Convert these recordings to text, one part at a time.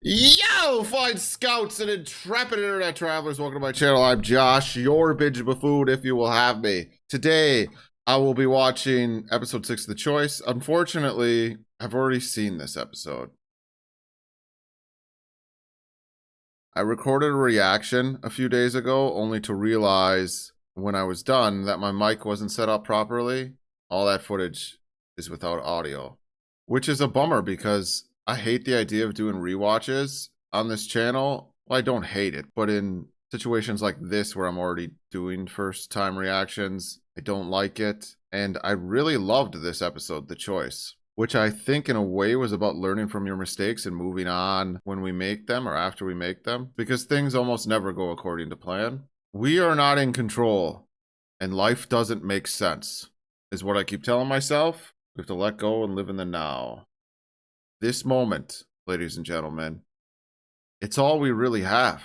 Yo, fine scouts and intrepid internet travelers, welcome to my channel. I'm Josh, your Binge Buffoon, if you will have me. Today, I will be watching episode 6 of The Choice. Unfortunately, I've already seen this episode. I recorded a reaction a few days ago, only to realize when I was done that my mic wasn't set up properly. All that footage is without audio, which is a bummer because I hate the idea of doing rewatches on this channel. Well, I don't hate it, but in situations like this where I'm already doing first time reactions, I don't like it. And I really loved this episode, The Choice, which I think in a way was about learning from your mistakes and moving on when we make them or after we make them, because things almost never go according to plan. We are not in control and life doesn't make sense, is what I keep telling myself. We have to let go and live in the now. This moment, ladies and gentlemen, it's all we really have.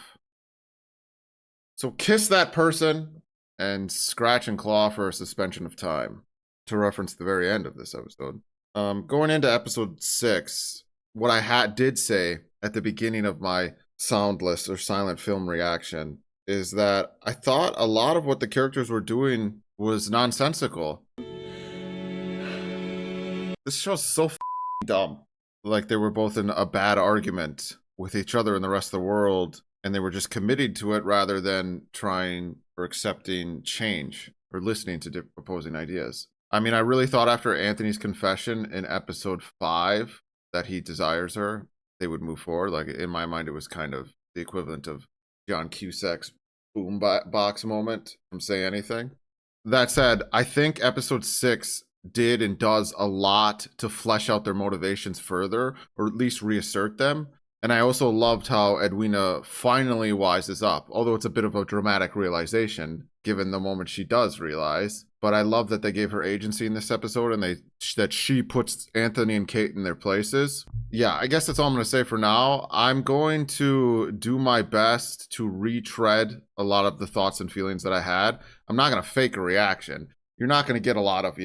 So kiss that person and scratch and claw for a suspension of time, to reference the very end of this episode. Going into episode 6, what I did say at the beginning of my soundless or silent film reaction is that I thought a lot of what the characters were doing was nonsensical. This show's so dumb. Like they were both in a bad argument with each other and the rest of the world, and they were just committed to it rather than trying or accepting change or listening to opposing ideas. I mean, I really thought after Anthony's confession in episode 5 that he desires her, they would move forward. Like in my mind, it was kind of the equivalent of John Cusack's boom box moment from Say Anything. That said, I think episode 6 did and does a lot to flesh out their motivations further, or at least reassert them. And I also loved how Edwina finally wises up, although it's a bit of a dramatic realization given the moment she does realize. But I love that they gave her agency in this episode and that she puts Anthony and Kate in their places. Yeah, I guess that's all I'm going to say for now. I'm going to do my best to retread a lot of the thoughts and feelings that I had. I'm not going to fake a reaction. You're not going to get a lot of,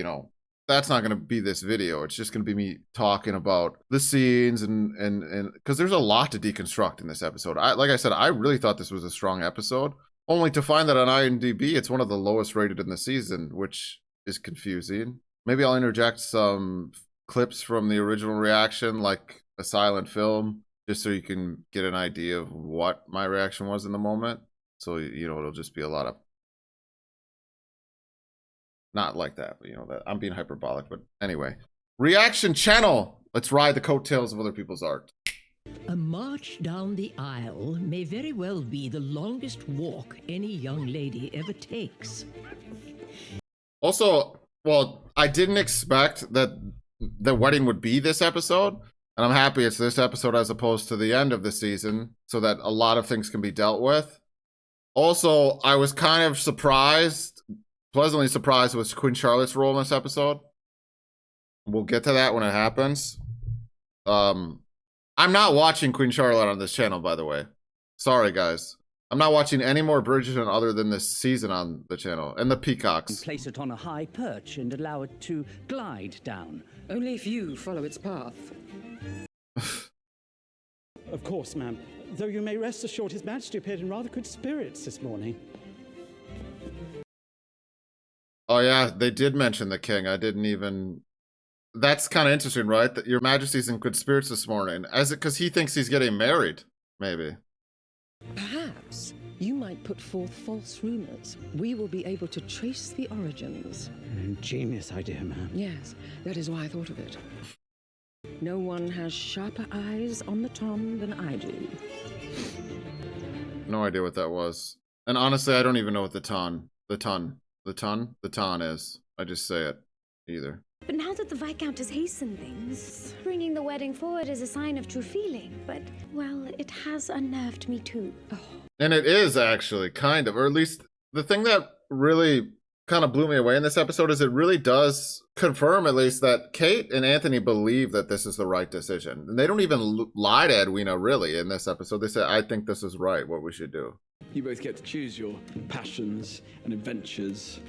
that's not going to be this video. It's just going to be me talking about the scenes and because there's a lot to deconstruct in this episode. Like I said, I really thought this was a strong episode, only to find that on IMDb it's one of the lowest rated in the season, which is confusing. Maybe I'll interject some clips from the original reaction, like a silent film, just so you can get an idea of what my reaction was in the moment. So, it'll just be a lot of not like that, but that I'm being hyperbolic. But anyway, reaction channel. Let's ride the coattails of other people's art. A march down the aisle may very well be the longest walk any young lady ever takes. Also, well, I didn't expect that the wedding would be this episode, and I'm happy it's this episode as opposed to the end of the season, so that a lot of things can be dealt with. Also, I was kind of pleasantly surprised with Queen Charlotte's role in this episode. We'll get to that when it happens. I'm not watching Queen Charlotte on this channel, by the way. Sorry, guys. I'm not watching any more Bridgerton other than this season on the channel. And the Peacocks. Place it on a high perch and allow it to glide down. Only if you follow its path. Of course, ma'am. Though you may rest assured His Majesty appeared in rather good spirits this morning. Oh yeah, they did mention the king. I didn't even... That's kind of interesting, right? That Your Majesty's in good spirits this morning. Because he thinks he's getting married, maybe. Perhaps you might put forth false rumors. We will be able to trace the origins. An ingenious idea, ma'am. Yes, that is why I thought of it. No one has sharper eyes on the ton than I do. No idea what that was. And honestly, I don't even know what the ton is. I just say it. Either. But now that the Viscount has hastened things, bringing the wedding forward is a sign of true feeling. But, well, it has unnerved me too. Oh. And it is actually, kind of. Or at least, the thing that really kind of blew me away in this episode is it really does confirm, at least, that Kate and Anthony believe that this is the right decision. And they don't even lie to Edwina, really, in this episode. They say, I think this is right, what we should do. You both get to choose your passions and adventures,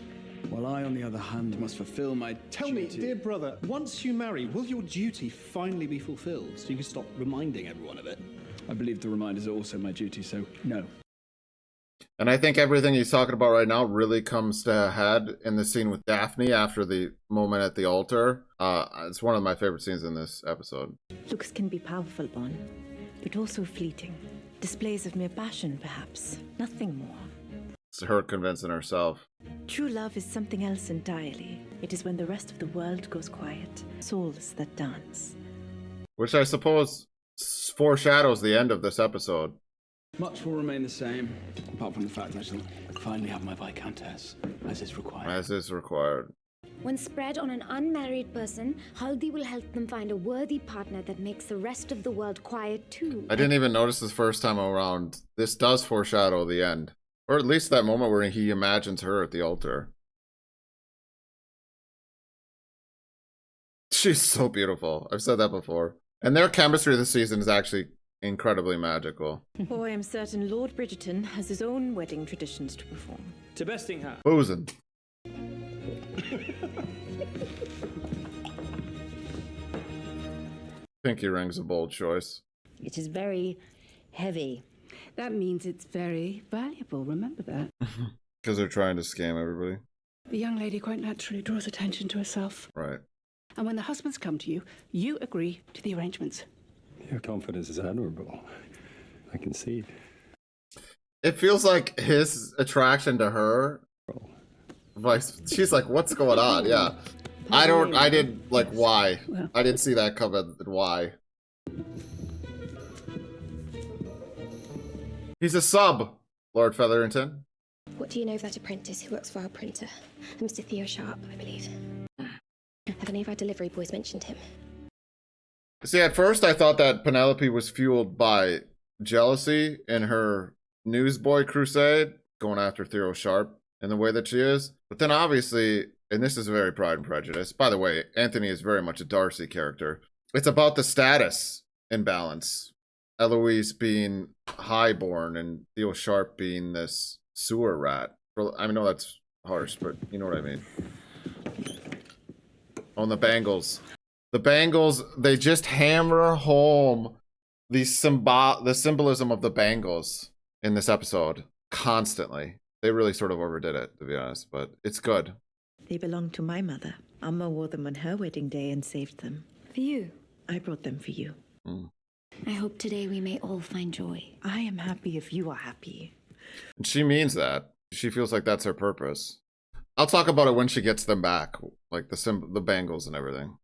while I, on the other hand, must fulfill my Tell me, dear brother, once you marry, will your duty finally be fulfilled so you can stop reminding everyone of it? I believe the reminders are also my duty, so no. And I think everything he's talking about right now really comes to a head in the scene with Daphne after the moment at the altar. It's one of my favorite scenes in this episode. Looks can be powerful, Bon, but also fleeting. Displays of mere passion, perhaps. Nothing more. It's her convincing herself. True love is something else entirely. It is when the rest of the world goes quiet. Souls that dance. Which I suppose foreshadows the end of this episode. Much will remain the same, apart from the fact that I shall finally have my Viscountess, as is required. As is required. When spread on an unmarried person, Haldi will help them find a worthy partner that makes the rest of the world quiet too. I didn't even notice this first time around. This does foreshadow the end. Or at least that moment where he imagines her at the altar. She's so beautiful. I've said that before. And their chemistry this season is actually incredibly magical. Oh, I am certain Lord Bridgerton has his own wedding traditions to perform. To besting her. Boozing. Pinky ring's a bold choice. It is very heavy. That means it's very valuable, remember that. Because they're trying to scam everybody. The young lady quite naturally draws attention to herself. Right. And when the husbands come to you, you agree to the arrangements. Your confidence is admirable. I concede. It feels like his attraction to her, like, she's like, what's going on? Yeah. I didn't, like, why? I didn't see that coming. Why? He's a sub, Lord Featherington. What do you know of that apprentice who works for our printer? Mr. Theo Sharp, I believe. Have any of our delivery boys mentioned him? See, at first I thought that Penelope was fueled by jealousy in her newsboy crusade, going after Theo Sharp in the way that she is. But then obviously, and this is very Pride and Prejudice. By the way, Anthony is very much a Darcy character. It's about the status imbalance. Eloise being highborn and Theo Sharp being this sewer rat. I know that's harsh, but you know what I mean. On the bangles. The bangles, they just hammer home the symbolism of the bangles in this episode constantly. They really sort of overdid it, to be honest, but it's good. They belong to my mother. Amma wore them on her wedding day and saved them. For you? I brought them for you. I hope today we may all find joy. I am happy if you are happy. And she means that. She feels like that's her purpose. I'll talk about it when she gets them back, like the bangles and everything.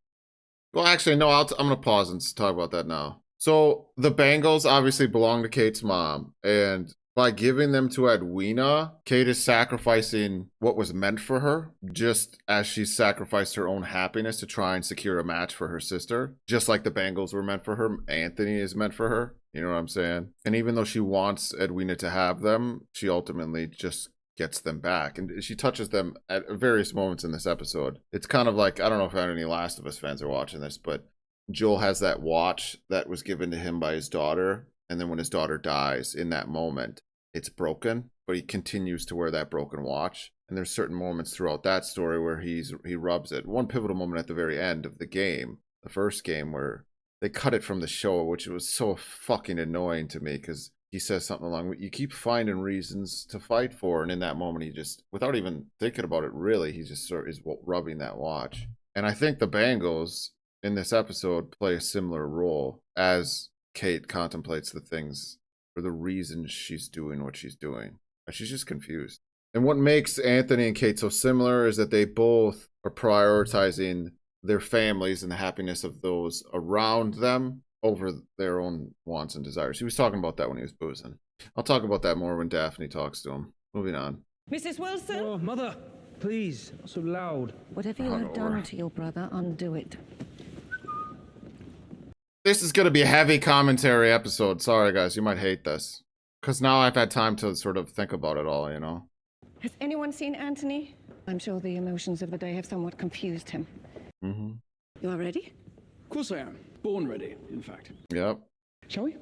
Well, actually, no, I'm going to pause and talk about that now. So the bangles obviously belong to Kate's mom, and by giving them to Edwina, Kate is sacrificing what was meant for her, just as she sacrificed her own happiness to try and secure a match for her sister. Just like the bangles were meant for her, Anthony is meant for her. You know what I'm saying? And even though she wants Edwina to have them, she ultimately just gets them back. And she touches them at various moments in this episode. It's kind of like, I don't know if any Last of Us fans are watching this, but Joel has that watch that was given to him by his daughter. And then when his daughter dies, in that moment, it's broken, but he continues to wear that broken watch. And there's certain moments throughout that story where he rubs it. One pivotal moment at the very end of the game, the first game, where they cut it from the show, which was so fucking annoying to me, because he says something along, you keep finding reasons to fight for. And in that moment, he just, without even thinking about it really, he just sort of is rubbing that watch. And I think the bangles in this episode play a similar role as Kate contemplates the things or the reasons she's doing what she's doing. She's just confused. And what makes Anthony and Kate so similar is that they both are prioritizing their families and the happiness of those around them over their own wants and desires. He was talking about that when he was boozing. I'll talk about that more when Daphne talks to him. Moving on. Mrs. Wilson? Oh, Mother, please, not so loud. Whatever you have done to your brother, undo it. This is going to be a heavy commentary episode. Sorry, guys, you might hate this. Because now I've had time to sort of think about it all, you know? Has anyone seen Anthony? I'm sure the emotions of the day have somewhat confused him. Mm-hmm. You are ready? Of course I am. Born ready, in fact. Yep. Shall we?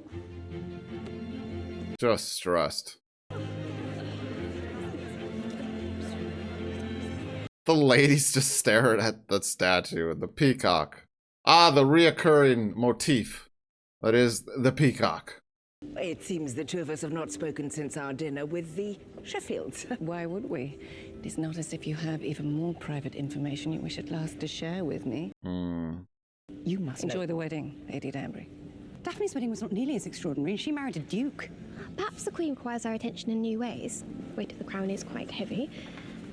Just stressed. The ladies just staring at the statue and the peacock. Ah, the reoccurring motif. That is the peacock. It seems the two of us have not spoken since our dinner with the Sheffields. Why would we? It is not as if you have even more private information you wish at last to share with me. You must Enjoy the wedding, Lady Danbury. Daphne's wedding was not nearly as extraordinary. She married a duke. Perhaps the Queen requires our attention in new ways. The weight of the crown is quite heavy.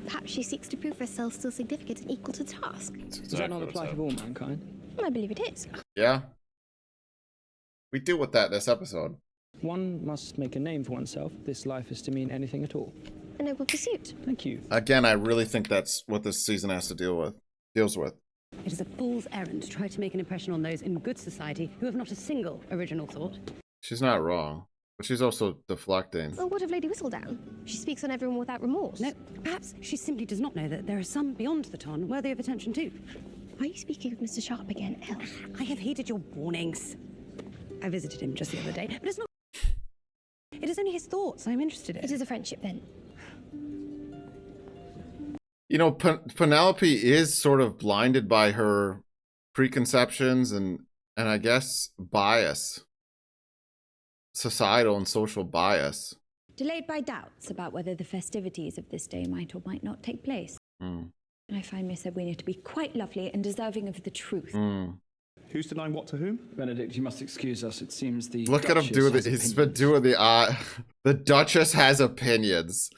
Perhaps she seeks to prove herself still significant and equal to the task. Does that not apply to all mankind? I believe it is. Yeah. We deal with that this episode. One must make a name for oneself. This life is to mean anything at all. A noble pursuit. Thank you. Again, I really think that's what this season has to deals with. It is a fool's errand to try to make an impression on those in good society who have not a single original thought. She's not wrong, but she's also deflecting. Well, what of Lady Whistledown? She speaks on everyone without remorse. No, perhaps she simply does not know that there are some beyond the ton worthy of attention too. Are you speaking of Mr. Sharp again, Elle? I have heeded your warnings. I visited him just the other day, but it's not... It is only his thoughts I'm interested in. It is a friendship, then. You know, Penelope is sort of blinded by her preconceptions and I guess bias. Societal and social bias. Delayed by doubts about whether the festivities of this day might or might not take place. I find Miss Edwina to be quite lovely and deserving of the truth. Who's denying what to whom? Benedict, you must excuse us. It seems the Look at him do the. He's been doing the eye. The Duchess has opinions.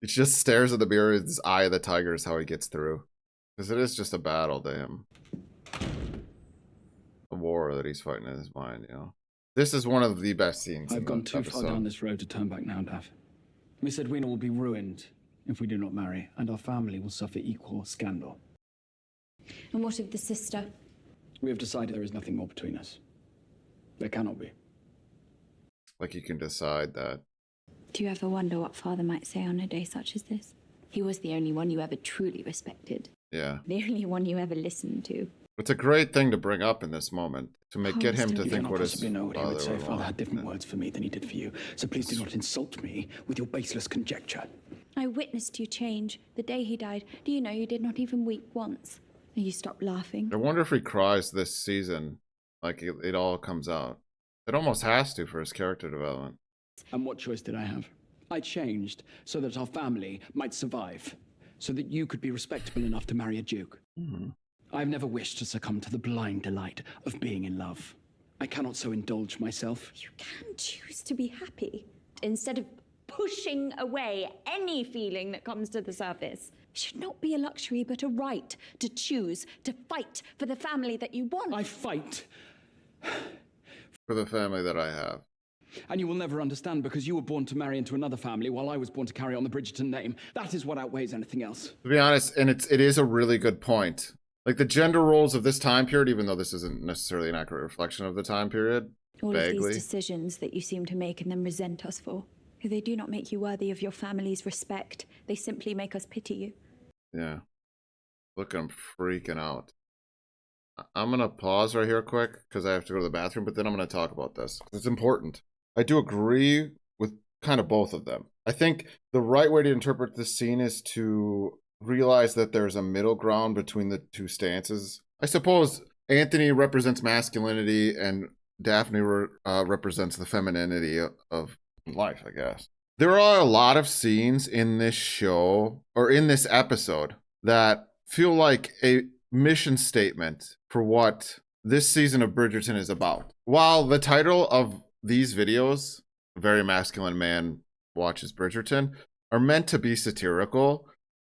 He just stares at the mirror. His eye of the tiger is how he gets through, because it is just a battle to him. A war that he's fighting in his mind. You know, this is one of the best scenes. I've gone too far down this road to turn back now, Daff. Miss Edwina will be ruined if we do not marry, and our family will suffer equal scandal. And what of the sister? We have decided there is nothing more between us. There cannot be. Like you can decide that. Do you ever wonder what father might say on a day such as this? He was the only one you ever truly respected. Yeah. The only one you ever listened to. It's a great thing to bring up in this moment to get him to think what his father know what he would say. Father want. had different words for me than he did for you. So please do not insult me with your baseless conjecture. I witnessed you change the day he died. Do you know you did not even weep once? And you stopped laughing. I wonder if he cries this season, like it all comes out. It almost has to for his character development. And what choice did I have? I changed so that our family might survive, so that you could be respectable enough to marry a duke. I've never wished to succumb to the blind delight of being in love. I cannot so indulge myself. You can choose to be happy instead of pushing away any feeling that comes to the surface. It should not be a luxury, but a right to choose, to fight for the family that you want. I fight for the family that I have. And you will never understand because you were born to marry into another family while I was born to carry on the Bridgerton name. That is what outweighs anything else. To be honest, and it is a really good point. Like the gender roles of this time period, even though this isn't necessarily an accurate reflection of the time period, All vaguely. of these decisions that you seem to make and then resent us for. They do not make you worthy of your family's respect. They simply make us pity you. Yeah. Look, I'm freaking out. I'm going to pause right here quick because I have to go to the bathroom, but then I'm going to talk about this. It's important. I do agree with kind of both of them. I think the right way to interpret this scene is to realize that there's a middle ground between the two stances. I suppose Anthony represents masculinity and Daphne represents the femininity of life, I guess. There are a lot of scenes in this show or in this episode that feel like a mission statement for what this season of Bridgerton is about. While the title of these videos, Very Masculine Man Watches Bridgerton, are meant to be satirical,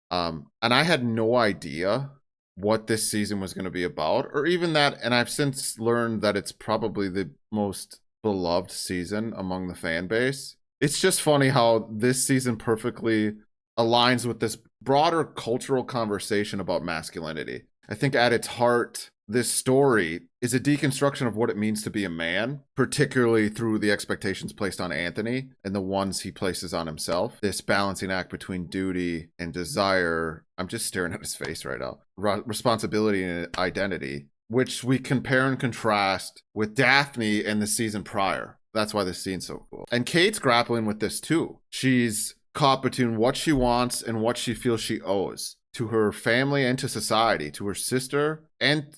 and I had no idea what this season was going to be about, or even that, and I've since learned that it's probably the most beloved season among the fan base. It's just funny how this season perfectly aligns with this broader cultural conversation about masculinity. I think at its heart, this story is a deconstruction of what it means to be a man, particularly through the expectations placed on Anthony and the ones he places on himself. This balancing act between duty and desire. I'm just staring at his face right now. Responsibility and identity, which we compare and contrast with Daphne in the season prior. That's why this scene's so cool. And Kate's grappling with this too. She's caught between what she wants and what she feels she owes to her family and to society, to her sister and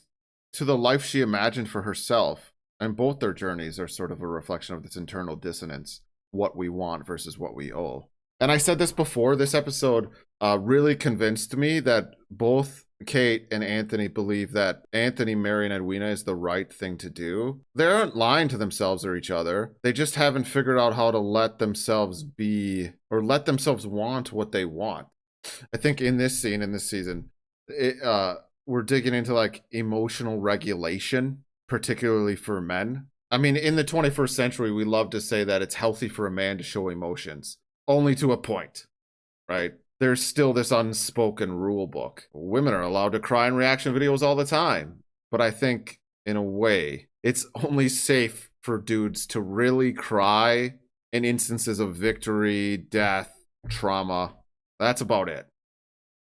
to the life she imagined for herself And both their journeys are sort of a reflection of this internal dissonance, what we want versus what we owe. And I said this before, this episode really convinced me that both Kate and Anthony believe that Anthony marrying Edwina is the right thing to do. They aren't lying to themselves or each other. They just haven't figured out how to let themselves be, or let themselves want what they want. I think in this scene, in this season, we're digging into like emotional regulation, particularly for men. I mean, in the 21st century, we love to say that it's healthy for a man to show emotions, only to a point, right? There's still this unspoken rule book. Women are allowed to cry in reaction videos all the time. But I think, in a way, it's only safe for dudes to really cry in instances of victory, death, trauma. That's about it.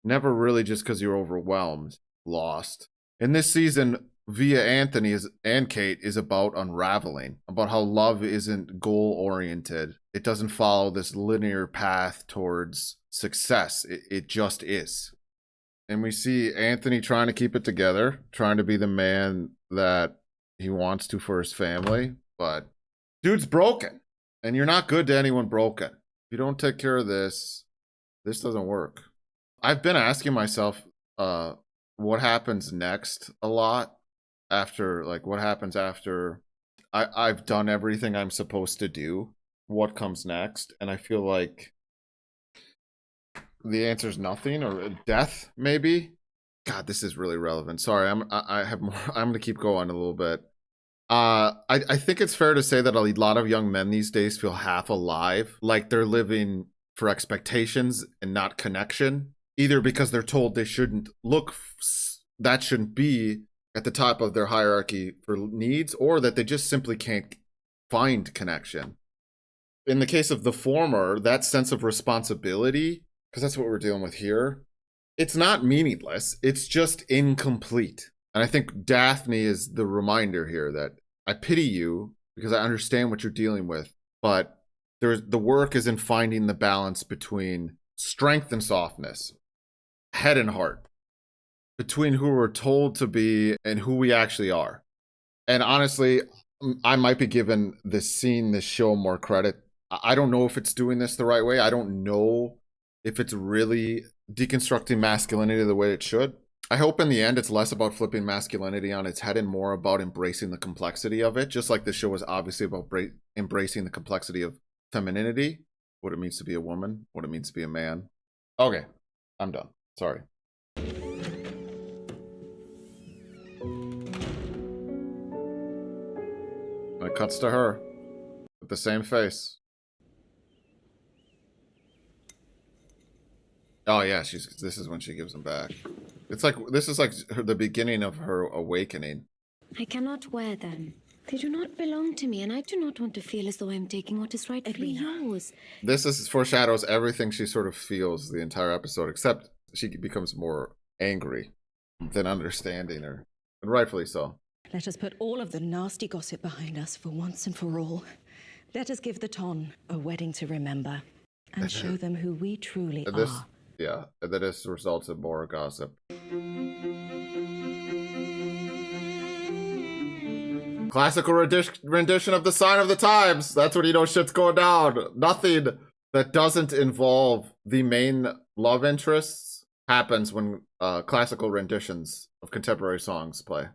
Never really just because you're overwhelmed, lost. In this season, via Anthony and Kate is about unraveling, about how love isn't goal-oriented. It doesn't follow this linear path towards success. It just is. And we see Anthony trying to keep it together, trying to be the man that he wants to for his family, but dude's broken, and you're not good to anyone broken. If you don't take care of this doesn't work. I've been asking myself what happens next a lot. After, like, what happens after I've done everything I'm supposed to do? What comes next? And I feel like the answer is nothing, or death, maybe. God, this is really relevant. Sorry, I have more. I'm gonna keep going a little bit. I think it's fair to say that a lot of young men these days feel half alive, like they're living for expectations and not connection, either because they're told they shouldn't look, that shouldn't be at the top of their hierarchy for needs, or that they just simply can't find connection. In the case of the former, that sense of responsibility, because that's what we're dealing with here, it's not meaningless, it's just incomplete. And I think Daphne is the reminder here that I pity you because I understand what you're dealing with, but the work is in finding the balance between strength and softness, head and heart, between who we're told to be and who we actually are. And honestly, I might be giving this scene, this show, more credit. I don't know if it's doing this the right way. I don't know if it's really deconstructing masculinity the way it should. I hope in the end it's less about flipping masculinity on its head and more about embracing the complexity of it, just like the show is obviously about embracing the complexity of femininity, what it means to be a woman, what it means to be a man. Okay, I'm done. Sorry. And it cuts to her with the same face. Oh yeah, this is when she gives them back. It's like, this is like the beginning of her awakening. I cannot wear them. They do not belong to me, and I do not want to feel as though I am taking what is rightfully yours. This foreshadows everything she sort of feels the entire episode, except she becomes more angry than understanding her. And rightfully so. Let us put all of the nasty gossip behind us for once and for all. Let us give the Ton a wedding to remember and show them who we truly are. Yeah, and then this results in more gossip. Classical rendition of the Sign of the Times. That's when you know shit's going down. Nothing that doesn't involve the main love interests happens when classical renditions of contemporary songs play.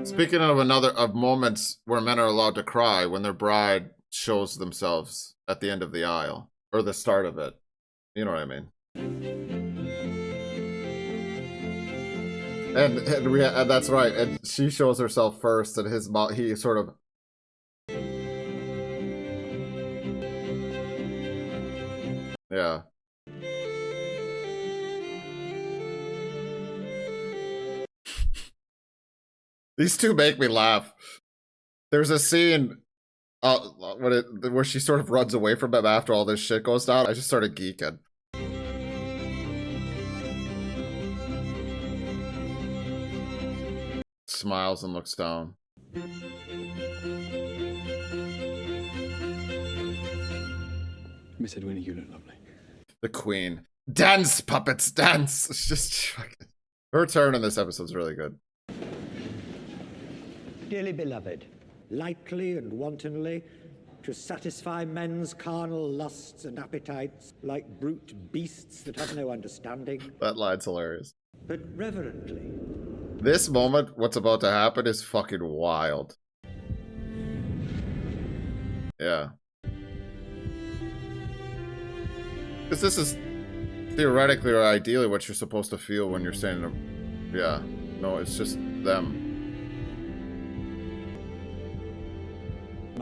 Speaking of moments where men are allowed to cry, when their bride shows themselves at the end of the aisle, or the start of it. You know what I mean? And that's right. And she shows herself first, and his mom, he sort of. Yeah. These two make me laugh. There's a scene where she sort of runs away from him after all this shit goes down. I just started geeking. Smiles and looks down. Miss Edwina, you look lovely. The queen. Dance, puppets, dance! It's just fucking. Her turn in this episode is really good. dearly beloved, lightly and wantonly, to satisfy men's carnal lusts and appetites, like brute beasts that have no understanding. That line's hilarious. But reverently. This moment, what's about to happen, is fucking wild. Yeah. Because this is theoretically or ideally what you're supposed to feel when you're saying, yeah, no, it's just them.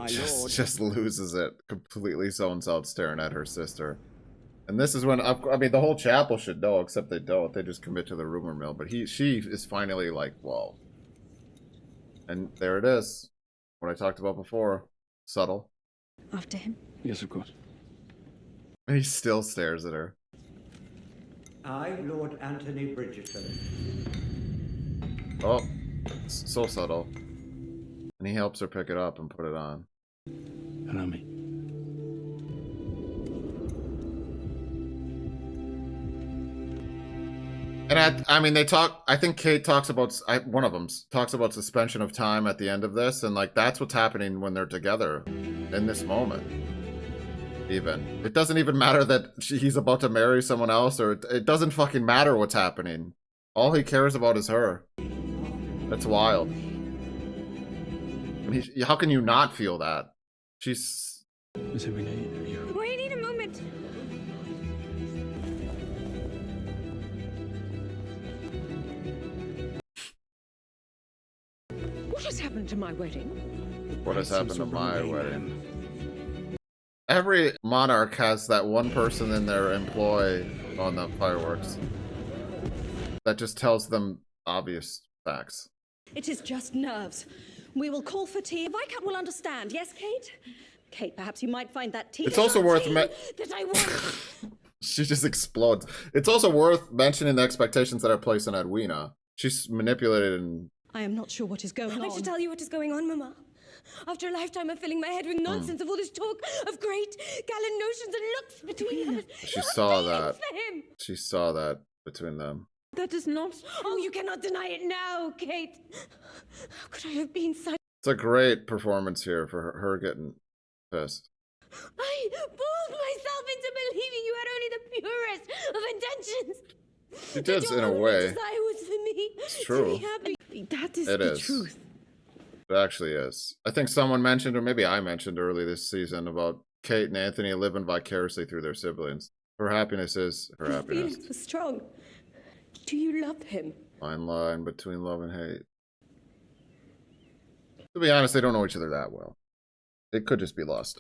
Just loses it. Completely zones out staring at her sister. And this is when, I mean, the whole chapel should know, except they don't. They just commit to the rumor mill. But she is finally like, whoa. And there it is. What I talked about before. Subtle. After him? Yes, of course. And he still stares at her. I, Lord Anthony Bridgerton. Oh, so subtle. And he helps her pick it up and put it on. Allow me. And I mean, they talk, I think Kate talks about, one of them talks about suspension of time at the end of this. And like, that's what's happening when they're together in this moment. Even. It doesn't even matter that he's about to marry someone else, or it doesn't fucking matter what's happening. All he cares about is her. That's wild. I mean, how can you not feel that? She's... Wait a moment. What has happened to my wedding? What has happened to my wedding? Every monarch has that one person in their employ on the fireworks that just tells them obvious facts. It is just nerves. We will call for tea. Viscount will understand. Yes, Kate? Kate, perhaps you might find that tea. It's also worth that I want. She just explodes. It's also worth mentioning the expectations that are placed on Edwina. She's manipulated and... I am not sure what is going on. I should tell you what is going on, Mama. After a lifetime of filling my head with nonsense of all this talk of great gallant notions and looks between us. She saw that. She saw that between them. That is not... Oh, you cannot deny it now, Kate. How could I have been such... It's a great performance here for her getting pissed. I fooled myself into believing you had only the purest of intentions. She did, in a way. Desire was for me. It's true. That is the truth. It actually is. I think someone mentioned, or maybe I mentioned early this season, about Kate and Anthony living vicariously through their siblings. Her happiness is her happiness. Feelings were strong. Do you love him? Fine line between love and hate. To be honest, they don't know each other that well. It could just be lost.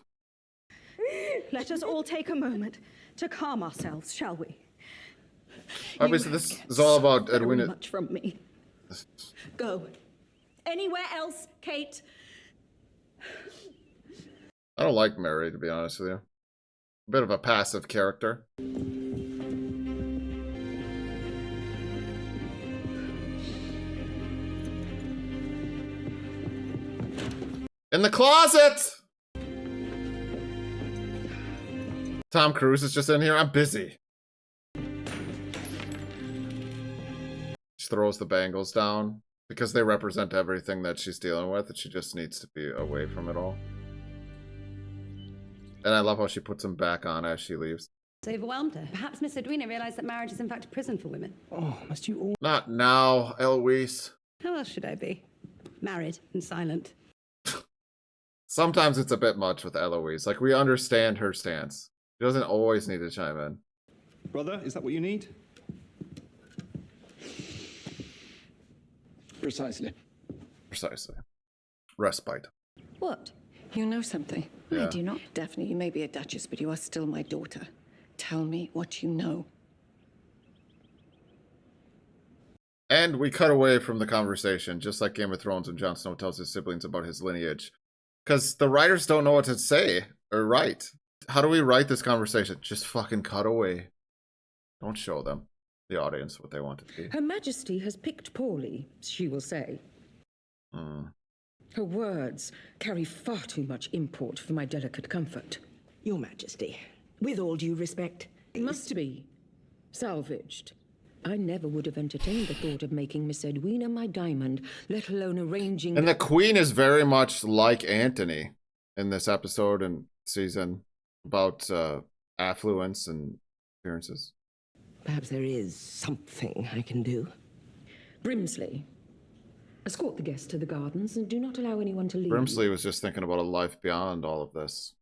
Let us all take a moment to calm ourselves, shall we? Obviously, this is all about Edwina. Much from me. Go. Anywhere else, Kate? I don't like Mary, to be honest with you. A bit of a passive character. In the closet! Tom Cruise is just in here. I'm busy. She throws the bangles down because they represent everything that she's dealing with, and she just needs to be away from it all. And I love how she puts them back on as she leaves. It's overwhelmed her. Perhaps Miss Edwina realised that marriage is in fact a prison for women. Oh, must you all... Not now, Eloise. How else should I be? Married and silent. Sometimes it's a bit much with Eloise. Like, we understand her stance. She doesn't always need to chime in. Brother, is that what you need? Precisely. Precisely. Respite. What? You know something? Yeah. I do not. Daphne, you may be a duchess, but you are still my daughter. Tell me what you know. And we cut away from the conversation, just like Game of Thrones when Jon Snow tells his siblings about his lineage. Because the writers don't know what to say or write. How do we write this conversation? Just fucking cut away. Don't show them, the audience, what they want it to be. Her Majesty has picked poorly, she will say. Her words carry far too much import for my delicate comfort. Your Majesty, with all due respect, It must be salvaged. I never would have entertained the thought of making Miss Edwina my diamond, let alone arranging... And the queen is very much like Anthony in this episode and season about affluence and appearances. Perhaps there is something I can do. Brimsley, escort the guests to the gardens and do not allow anyone to leave. Brimsley was just thinking about a life beyond all of this.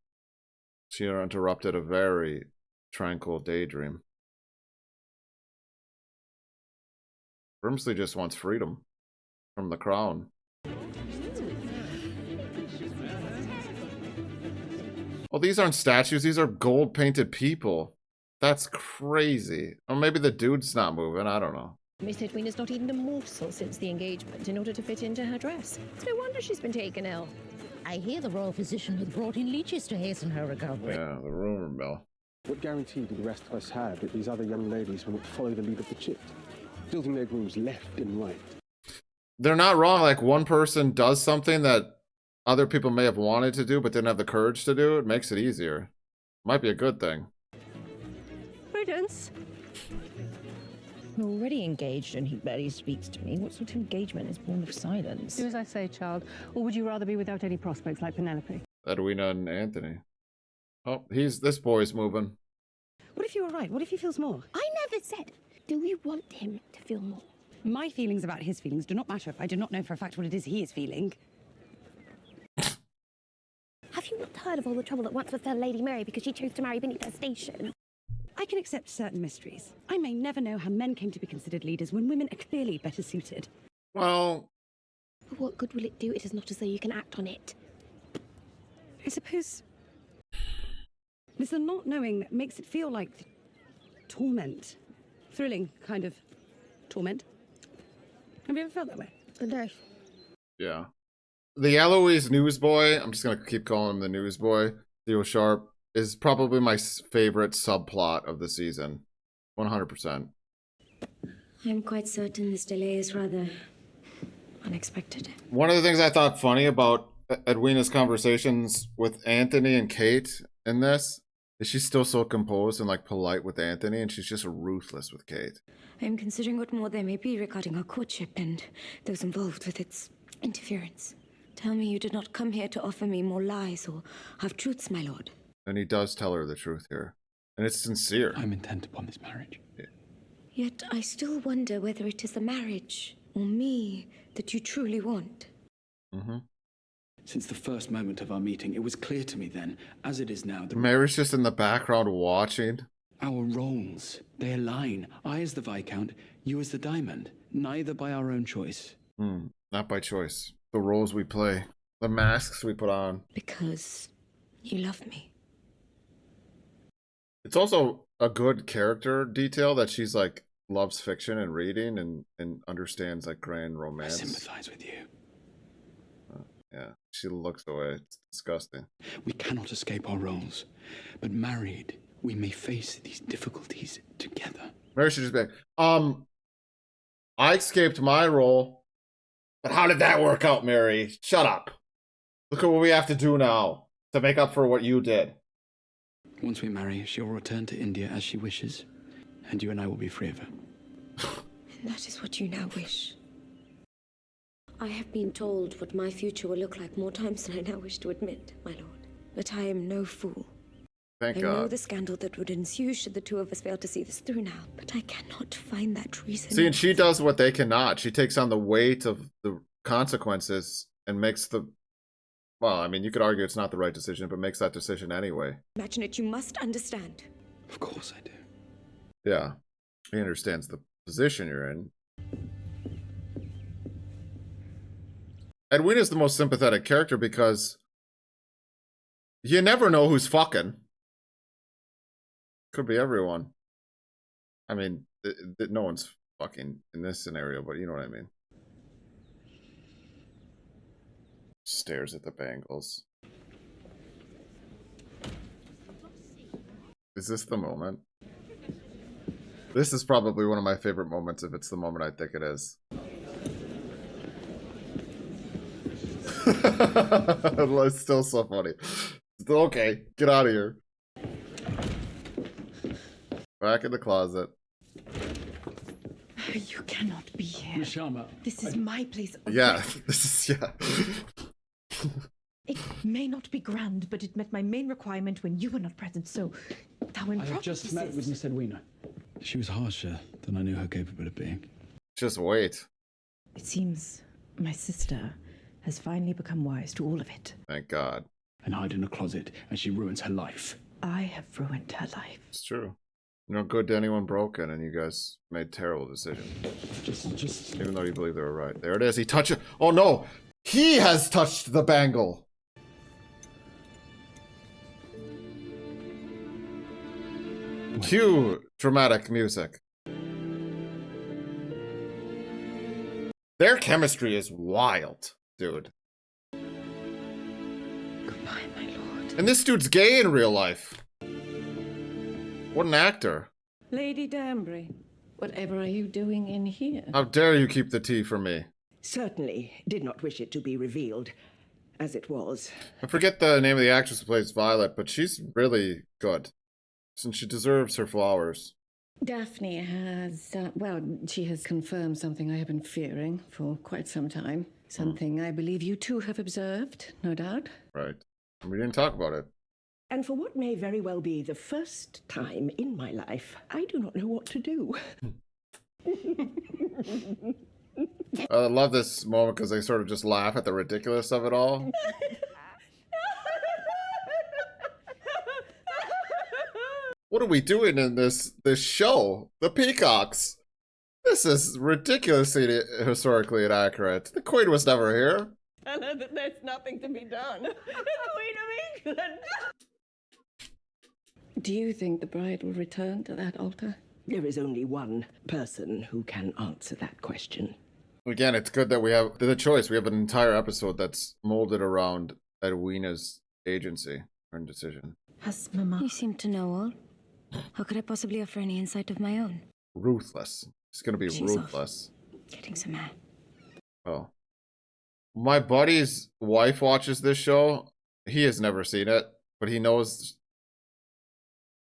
She interrupted a very tranquil daydream. Brimsley just wants freedom from the crown. Well, these aren't statues. These are gold-painted people. That's crazy. Or maybe the dude's not moving. I don't know. Miss Edwina's not eaten a morsel since the engagement in order to fit into her dress. It's no wonder she's been taken ill. I hear the royal physician had brought in leeches to hasten her recovery. Yeah, the rumor mill. What guarantee do the rest of us have that these other young ladies will not follow the lead of the chit, building their grooms left and right? They're not wrong. Like, one person does something that other people may have wanted to do but didn't have the courage to do. It makes it easier. Might be a good thing. Prudence. We're already engaged and he barely speaks to me. What sort of engagement is born of silence? Do as I say, child. Or would you rather be without any prospects like Penelope? Edwina and Anthony. Oh, this boy's moving. What if you were right? What if he feels more? I never said, do we want him to feel more? My feelings about his feelings do not matter if I do not know for a fact what it is he is feeling. Have you not heard of all the trouble that once befell Lady Mary because she chose to marry beneath her station? I can accept certain mysteries. I may never know how men came to be considered leaders when women are clearly better suited. Well... But what good will it do? It is not as though you can act on it. I suppose... It's the not knowing that makes it feel like torment. Thrilling kind of torment. Have you ever felt that way? No. Yeah. The Eloise newsboy, I'm just going to keep calling him the newsboy, Theo Sharp, is probably my favorite subplot of the season. 100%. I'm quite certain this delay is rather unexpected. One of the things I thought funny about Edwina's conversations with Anthony and Kate in this is she's still so composed and like polite with Anthony, and she's just ruthless with Kate. I'm considering what more there may be regarding our courtship and those involved with its interference. Tell me you did not come here to offer me more lies or half-truths, my lord. And he does tell her the truth here. And it's sincere. I'm intent upon this marriage. Yeah. Yet I still wonder whether it is the marriage or me that you truly want. Mm-hmm. Since the first moment of our meeting, it was clear to me then, as it is now, that Mary's just in the background watching. our roles, they align. I as the Viscount, you as the Diamond. Neither by our own choice. Not by choice. The roles we play. The masks we put on. Because you love me. It's also a good character detail that she's like loves fiction and reading and understands like grand romance. I sympathize with you. Yeah, she looks away. It's disgusting. We cannot escape our roles, but married, we may face these difficulties together. Mary should just be like, I escaped my role, but how did that work out, Mary? Shut up. Look at what we have to do now to make up for what you did. Once we marry, she will return to India as she wishes, and you and I will be free of her. And that is what you now wish. I have been told what my future will look like more times than I now wish to admit, my lord. But I am no fool. Thank I God. know the scandal that would ensue should the two of us fail to see this through now, but I cannot find that reason. See, and she does what they cannot. She takes on the weight of the consequences and makes the... Well, I mean, you could argue it's not the right decision, but makes that decision anyway. Imagine it, you must understand. Of course I do. Yeah. He understands the position you're in. Edwina's the most sympathetic character because you never know who's fucking. Could be everyone. I mean, no one's fucking in this scenario, but you know what I mean. Stares at the bangles. Is this the moment? This is probably one of my favorite moments if it's the moment I think it is. It's still so funny. Still okay. Get out of here. Back in the closet. You cannot be here. Miss Sharma. This is my place. Yeah, this is, yeah. It may not be grand, but it met my main requirement when you were not present, so thou I have just met with Miss Edwina. She was harsher than I knew her capable of being. Just wait. It seems my sister has finally become wise to all of it. Thank God. And hide in a closet as she ruins her life. I have ruined her life. It's true. No good to anyone broken, and you guys made terrible decisions. Just even though you believe they were right. There it is. He touched it. Oh no! He has touched the bangle. Cue dramatic music. Their chemistry is wild, dude. Goodbye, my lord. And this dude's gay in real life. What an actor. Lady Danbury, whatever are you doing in here? How dare you keep the tea from me? Certainly did not wish it to be revealed, as it was. I forget the name of the actress who plays Violet, but she's really good. Since she deserves her flowers. Daphne has, well, she has confirmed something I have been fearing for quite some time. Something I believe you too have observed, no doubt. Right. We didn't talk about it. And for what may very well be the first time in my life, I do not know what to do. I love this moment because they sort of just laugh at the ridiculous of it all. What are we doing in this show? The Peacocks. This is ridiculously historically inaccurate. The Queen was never here. I know that there's nothing to be done. The Queen of England. Do you think the bride will return to that altar? There is only one person who can answer that question. Again, it's good that we have the choice. We have an entire episode that's molded around Edwina's agency and decision. Has Mama? You seem to know all. How could I possibly offer any insight of my own? Ruthless. It's gonna be She's ruthless. Getting some air. Oh. My buddy's wife watches this show. He has never seen it, but he knows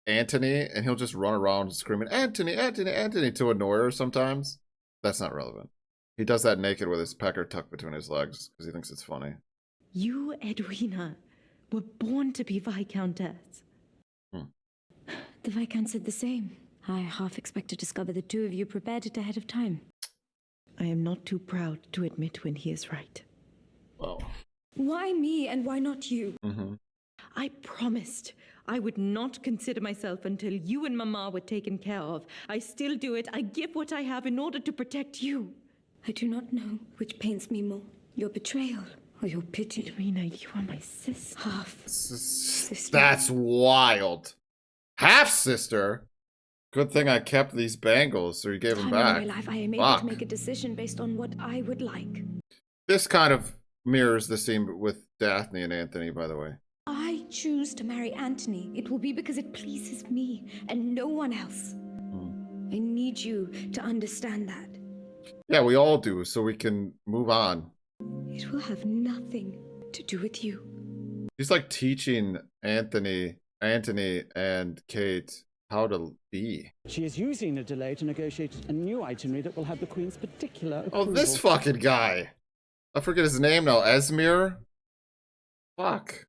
Anthony, and he'll just run around screaming, Anthony, Anthony, Anthony, to annoy her sometimes. That's not relevant. He does that naked with his pecker tucked between his legs because he thinks it's funny. You, Edwina, were born to be Viscountess. The Viscount said the same. I half expect to discover the two of you prepared it ahead of time. I am not too proud to admit when he is right. Well. Why me and why not you? I promised I would not consider myself until you and Mama were taken care of. I still do it. I give what I have in order to protect you. I do not know which pains me more, your betrayal or your pity. Edwina, you are my sister. Half sister. That's wild. Half sister? Good thing I kept these bangles, or you gave them back. In my life, I am able to make a decision based on what I would like. This kind of mirrors the scene with Daphne and Anthony, by the way. I choose to marry Anthony. It will be because it pleases me and no one else. I need you to understand that. Yeah, we all do, so we can move on. It will have nothing to do with you. He's like teaching Anthony and Kate how to be. She is using a delay to negotiate a new itinerary that will have the Queen's particular approval. Oh, this fucking guy. I forget his name now. Esmir? Fuck.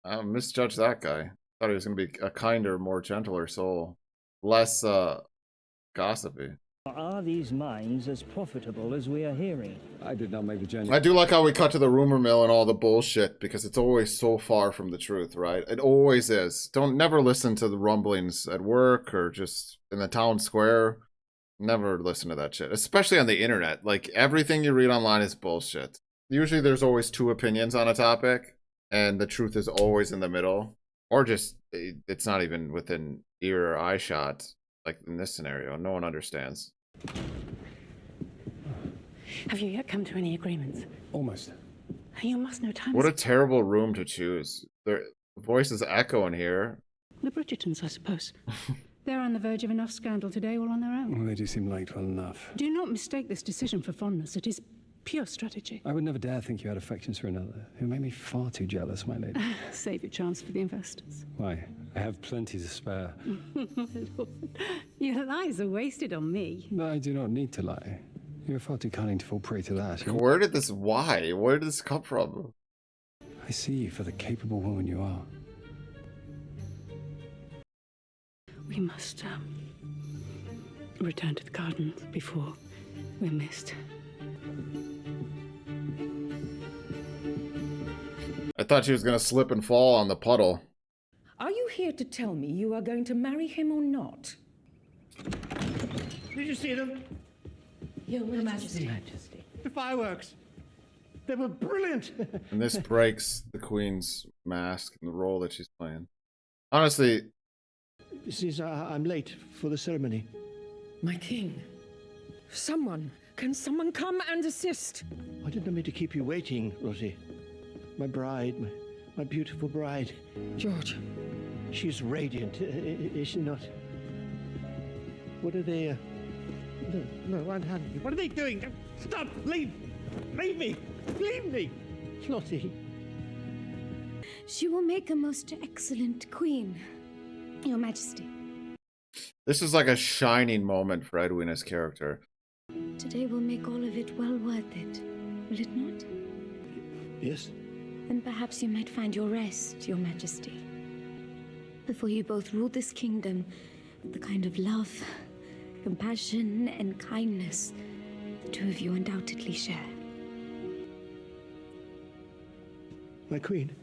I misjudged that guy. Thought he was going to be a kinder, more gentler soul. Less, gossipy. Are these mines as profitable as we are hearing? I did not make the journey. I do like how we cut to the rumor mill and all the bullshit, because it's always so far from the truth, right? It always is. Never listen to the rumblings at work or just in the town square. Never listen to that shit, especially on the internet. Like, everything you read online is bullshit. Usually there's always two opinions on a topic, and the truth is always in the middle. Or just, it's not even within ear or eye shot, like in this scenario. No one understands. Have you yet come to any agreements? Almost. You must know time. What a terrible room to choose. Their voices echo in here. The Bridgertons, I suppose. They're on the verge of enough scandal today, all on their own. Well, they do seem liked well enough. Do not mistake this decision for fondness. It is pure strategy. I would never dare think you had affections for another. It made me far too jealous, my lady. Save your chance for the investors. Why? I have plenty to spare. My lord. Your lies are wasted on me. I do not need to lie. You're far too cunning to fall prey to that. Where did this come from? I see you for the capable woman you are. We must return to the gardens before we're missed. I thought she was gonna slip and fall on the puddle. Are you here to tell me you are going to marry him or not? Did you see them? Your Majesty. The fireworks. They were brilliant. And this breaks the Queen's mask and the role that she's playing. Honestly, I'm late for the ceremony. My king. Can someone come and assist? I didn't mean to keep you waiting, Rosie. My bride, my beautiful bride. George. She's radiant, is she not? What are they, No, unhand me. What are they doing? Stop! Leave me! Leave me! Lottie. She will make a most excellent queen, Your Majesty. this is like a shining moment for Edwina's character. Today will make all of it well worth it, will it not? Yes? Then perhaps you might find your rest, Your Majesty. Before you both rule this kingdom with the kind of love, compassion, and kindness the two of you undoubtedly share. My queen.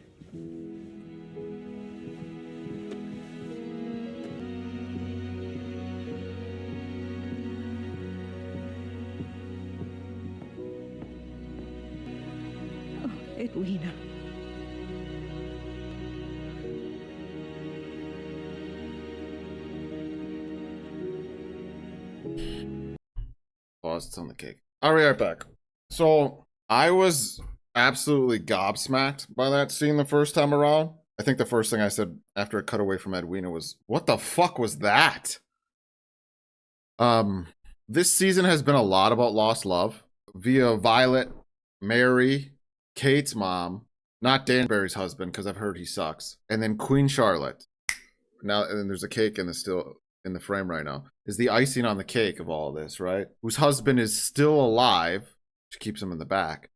Oh, Edwina. Pause, it's on the cake. I'll be right back. So, I was absolutely gobsmacked by that scene the first time around. I think the first thing I said after it cut away from Edwina was, what the fuck was that? This season has been a lot about lost love via Violet, Mary, Kate's mom, not Danbury's husband because I've heard he sucks, and then Queen Charlotte. Now, and then there's a cake in the frame right now, is the icing on the cake of all of this, right? Whose husband is still alive, which keeps him in the back,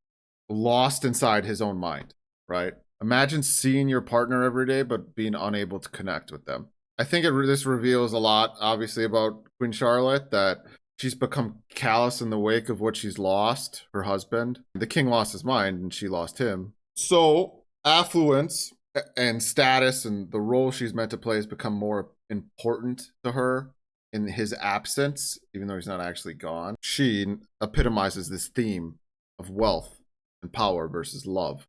lost inside his own mind, right? Imagine seeing your partner every day, but being unable to connect with them. I think this reveals a lot, obviously, about Queen Charlotte, that she's become callous in the wake of what she's lost, her husband. The king lost his mind, and she lost him. So, affluence and status and the role she's meant to play has become more important to her in his absence, even though he's not actually gone. She epitomizes this theme of wealth and power versus love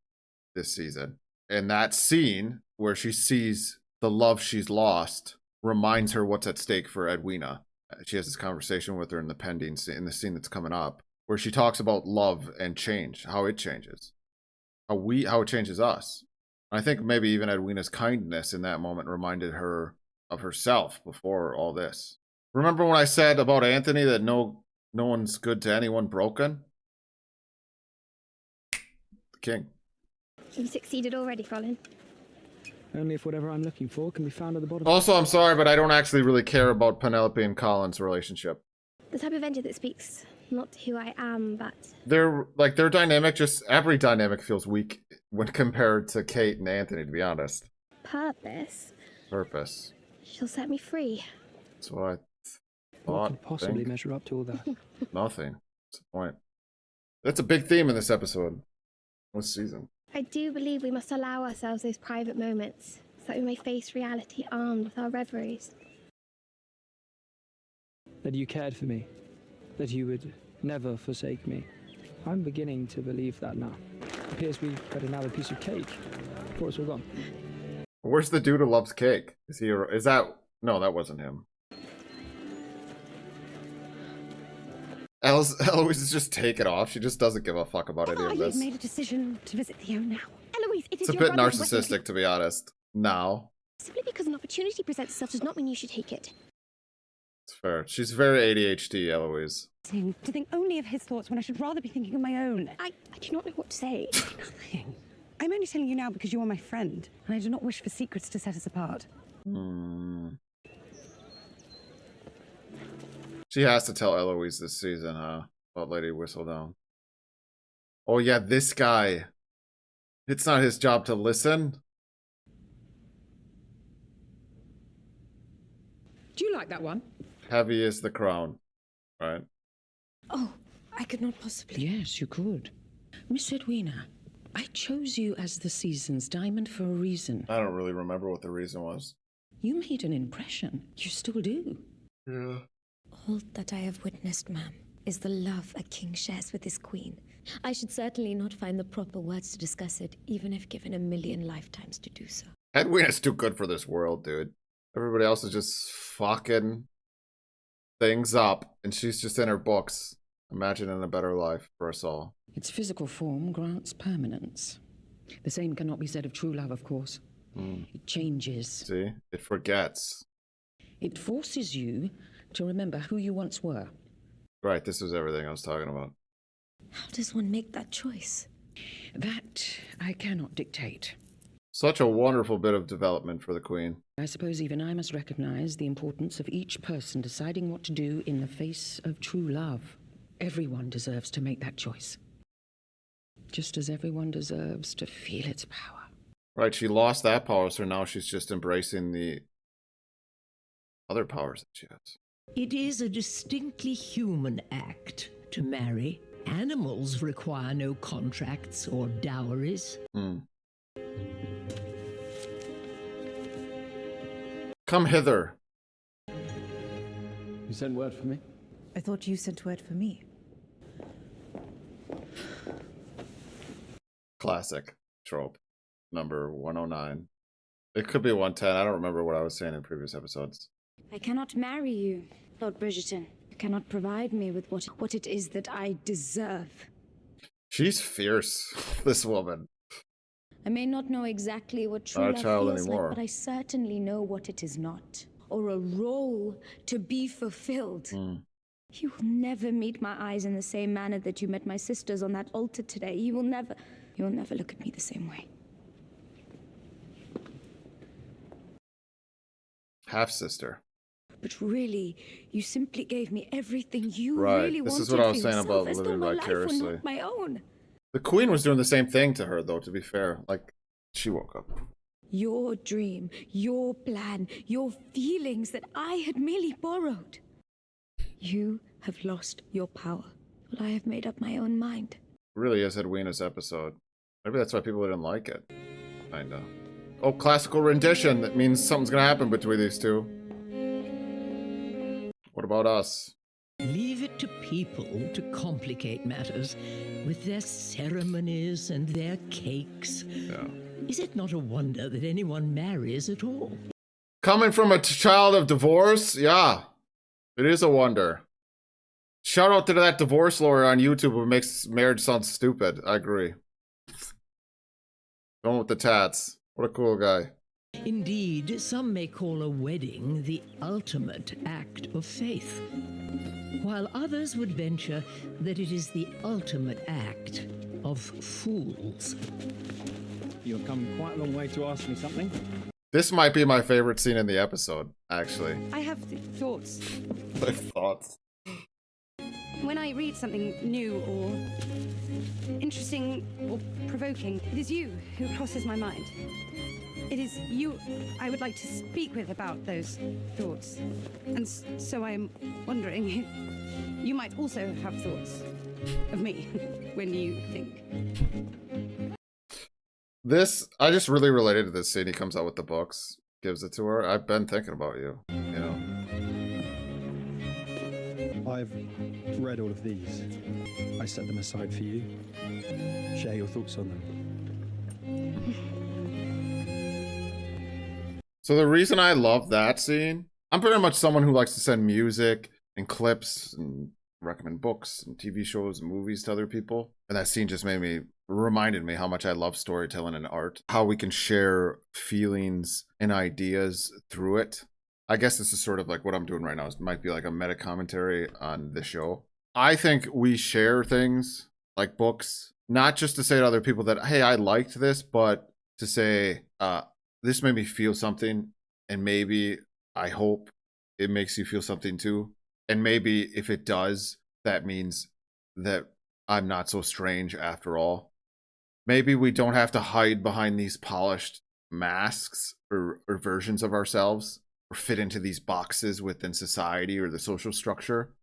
this season. And that scene where she sees the love she's lost reminds her what's at stake for Edwina. She has this conversation with her in the scene that's coming up, where she talks about love and change, how it changes, how it changes us. And I think maybe even Edwina's kindness in that moment reminded her of herself before all this. Remember when I said about Anthony that no one's good to anyone broken? The king. You succeeded already, Colin. Only if whatever I'm looking for can be found at the bottom. Also, I'm sorry, but I don't actually really care about Penelope and Colin's relationship. The type of ending that speaks not to who I am, but... Their dynamic, just every dynamic feels weak when compared to Kate and Anthony, to be honest. Purpose? Purpose. She'll set me free. That's what I What thought. could possibly measure up to all that? Nothing. That's the point. That's a big theme in this episode. This season. I do believe we must allow ourselves those private moments, so that we may face reality armed with our reveries. That you cared for me. That you would never forsake me. I'm beginning to believe that now. It appears we better now have a piece of cake before it's all gone. Where's the dude who loves cake? No, that wasn't him. Eloise is just taking off. She just doesn't give a fuck about any of this. You've made a decision to visit Theo now. Eloise, it is It's a your bit brother's narcissistic, wedding. to be honest. Now. Simply because an opportunity presents itself does not mean you should take it. It's fair. She's very ADHD, Eloise. To think only of his thoughts when I should rather be thinking of my own. I do not know what to say. Nothing. I'm only telling you now because you are my friend, and I do not wish for secrets to set us apart. She has to tell Eloise this season, huh? About Lady Whistledown. Oh yeah, this guy. It's not his job to listen. Do you like that one? Heavy is the crown, right? Oh, I could not possibly. Yes, you could. Miss Edwina, I chose you as the season's diamond for a reason. I don't really remember what the reason was. You made an impression. You still do. Yeah. All that I have witnessed, ma'am, is the love a king shares with his queen. I should certainly not find the proper words to discuss it, even if given 1,000,000 lifetimes to do so. Edwina's too good for this world, dude. Everybody else is just fucking things up, and she's just in her books, imagining a better life for us all. Its physical form grants permanence. The same cannot be said of true love, of course. It changes. See? It forgets. It forces you to remember who you once were. Right, this is everything I was talking about. How does one make that choice? That I cannot dictate. Such a wonderful bit of development for the Queen. I suppose even I must recognize the importance of each person deciding what to do in the face of true love. Everyone deserves to make that choice. Just as everyone deserves to feel its power. Right, she lost that power, so now she's just embracing the other powers that she has. It is a distinctly human act to marry. Animals require no contracts or dowries. Come hither. You sent word for me? I thought you sent word for me. Classic trope. Number 109. It could be 110. I don't remember what I was saying in previous episodes. I cannot marry you, Lord Bridgerton. You cannot provide me with what it is that I deserve. She's fierce, this woman. I may not know exactly what true Not a love child feels anymore. like, but I certainly know what it is not, or a role to be fulfilled. You will never meet my eyes in the same manner that you met my sisters on that altar today. You will never look at me the same way. Half-sister. But really, you simply gave me everything you Right, really this wanted is what I was for saying yourself, about as though living my life were vicariously. not my own. The Queen was doing the same thing to her, though, to be fair. Like, she woke up. Your dream, your plan, your feelings that I had merely borrowed. You have lost your power. Well, I have made up my own mind. It really is Edwina's episode. Maybe that's why people didn't like it. I know. Oh, classical rendition. That means something's gonna happen between these two. What about us? Leave it to people to complicate matters with their ceremonies and their cakes. Yeah. Is it not a wonder that anyone marries at all? Coming from a child of divorce, yeah. It is a wonder. Shout out to that divorce lawyer on YouTube who makes marriage sound stupid. I agree. Going with the tats. What a cool guy. Indeed, some may call a wedding the ultimate act of faith, while others would venture that it is the ultimate act of fools. You've come quite a long way to ask me something. This might be my favorite scene in the episode, actually. I have thoughts. My thoughts. When I read something new or interesting or provoking, it is you who crosses my mind. It is you I would like to speak with about those thoughts. And so I am wondering if you might also have thoughts of me when you think. This, I just really related to this scene. He comes out with the books, gives it to her. I've been thinking about you, you know. I've read all of these. I set them aside for you. Share your thoughts on them. So the reason I love that scene, I'm pretty much someone who likes to send music and clips and recommend books and TV shows and movies to other people. And that scene just reminded me how much I love storytelling and art. How we can share feelings and ideas through it. I guess this is sort of like what I'm doing right now. It might be like a meta commentary on the show. I think we share things like books, not just to say to other people that, hey, I liked this, but to say, this made me feel something, and maybe I hope it makes you feel something too. And maybe if it does, that means that I'm not so strange after all. Maybe we don't have to hide behind these polished masks or versions of ourselves or fit into these boxes within society or the social structure.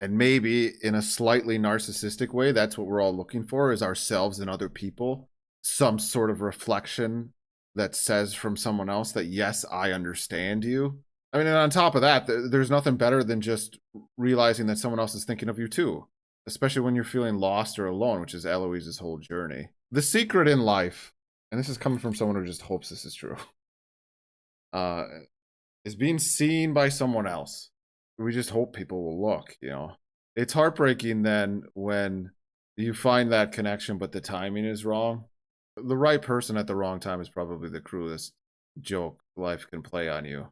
And maybe in a slightly narcissistic way, that's what we're all looking for, is ourselves and other people. Some sort of reflection that says from someone else that, yes, I understand you. I mean, and on top of that, there's nothing better than just realizing that someone else is thinking of you too, especially when you're feeling lost or alone, which is Eloise's whole journey. The secret in life, and this is coming from someone who just hopes this is true, is being seen by someone else. We just hope people will look, you know. It's heartbreaking then when you find that connection, but the timing is wrong. The right person at the wrong time is probably the cruelest joke life can play on you.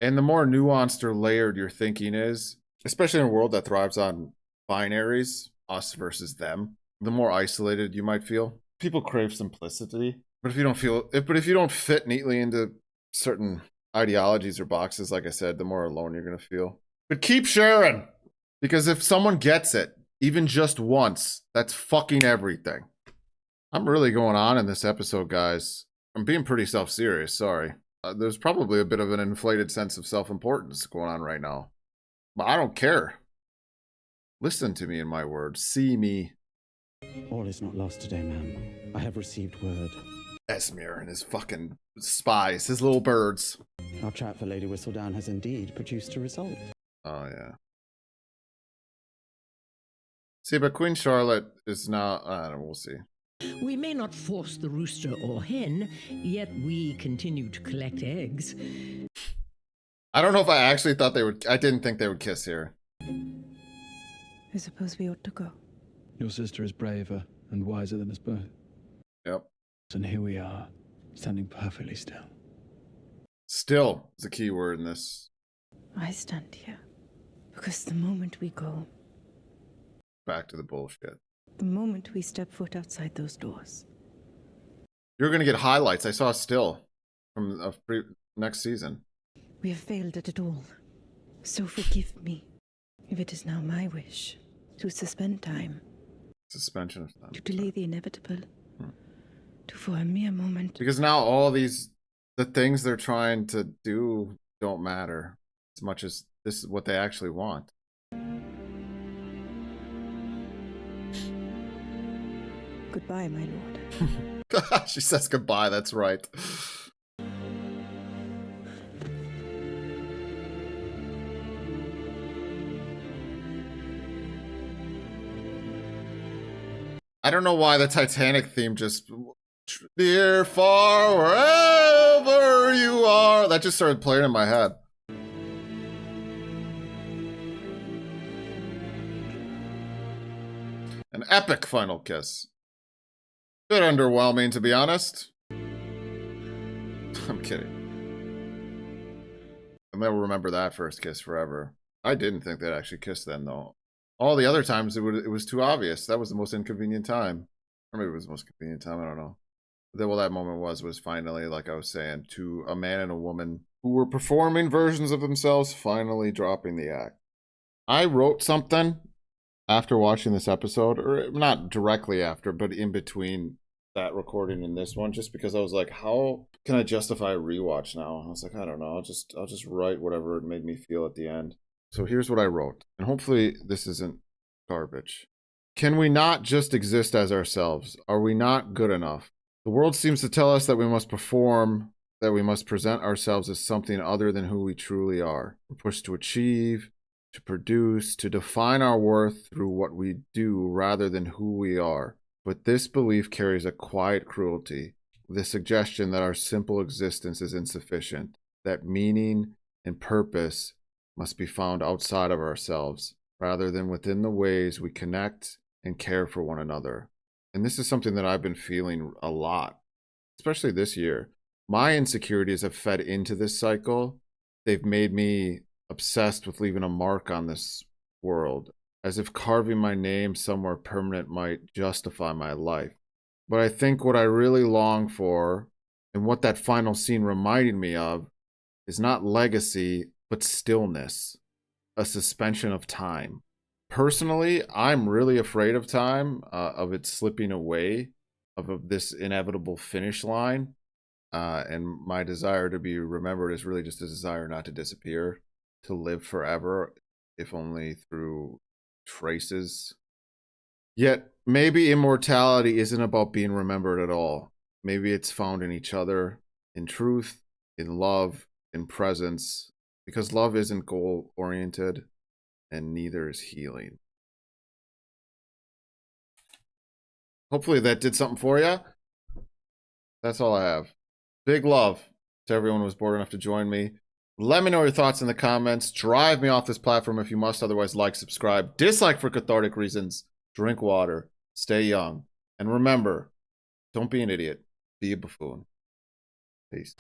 And the more nuanced or layered your thinking is, especially in a world that thrives on binaries, us versus them, the more isolated you might feel. People crave simplicity, but if you don't fit neatly into certain ideologies or boxes, like I said, the more alone you're going to feel. But keep sharing, because if someone gets it, even just once, that's fucking everything. I'm really going on in this episode, guys. I'm being pretty self-serious, sorry. There's probably a bit of an inflated sense of self-importance going on right now. But I don't care. Listen to me in my words. See me. All is not lost today, ma'am. I have received word. Esmir and his fucking spies, his little birds. Our chat for Lady Whistledown has indeed produced a result. Oh, yeah. See, but Queen Charlotte is not... I don't know, we'll see. We may not force the rooster or hen, yet we continue to collect eggs. I don't know if I actually thought they would... I didn't think they would kiss here. I suppose we ought to go. Your sister is braver and wiser than us both. Yep. And here we are, standing perfectly still. Still is a key word in this. I stand here because the moment we go, back to the bullshit. the moment we step foot outside those doors, you're going to get highlights. I saw still from next season. We have failed at it all. So forgive me if it is now my wish to suspend time. Suspension of time. To delay the inevitable. To for a mere moment. Because now all the things they're trying to do don't matter as much as this is what they actually want. Goodbye, my lord. She says goodbye, that's right. I don't know why the Titanic theme just... Dear far wherever you are. That just started playing in my head. An epic final kiss. Bit underwhelming, to be honest. I'm kidding. And they'll remember that first kiss forever. I didn't think they'd actually kiss then, though. All the other times, it was too obvious. That was the most inconvenient time. Or maybe it was the most convenient time, I don't know. Well, that moment was finally, like I was saying, to a man and a woman who were performing versions of themselves, finally dropping the act. I wrote something after watching this episode, or not directly after, but in between that recording and this one, just because I was like, how can I justify a rewatch now? I was like, I don't know, I'll just write whatever it made me feel at the end. So here's what I wrote, and hopefully this isn't garbage. Can we not just exist as ourselves? Are we not good enough? The world seems to tell us that we must perform, that we must present ourselves as something other than who we truly are. We're pushed to achieve, to produce, to define our worth through what we do rather than who we are. But this belief carries a quiet cruelty, the suggestion that our simple existence is insufficient, that meaning and purpose must be found outside of ourselves, rather than within the ways we connect and care for one another. And this is something that I've been feeling a lot, especially this year. My insecurities have fed into this cycle. They've made me obsessed with leaving a mark on this world, as if carving my name somewhere permanent might justify my life. But I think what I really long for, and what that final scene reminded me of, is not legacy, but stillness. a suspension of time. Personally, I'm really afraid of time, of it slipping away, of this inevitable finish line. And my desire to be remembered is really just a desire not to disappear, to live forever, if only through traces. Yet, maybe immortality isn't about being remembered at all. Maybe it's found in each other, in truth, in love, in presence, because love isn't goal-oriented, and neither is healing. Hopefully that did something for you. That's all I have. Big love to everyone who was bored enough to join me. Let me know your thoughts in the comments. Drive me off this platform if you must. Otherwise, like, subscribe. Dislike for cathartic reasons. Drink water. Stay young. And remember, don't be an idiot. Be a buffoon. Peace.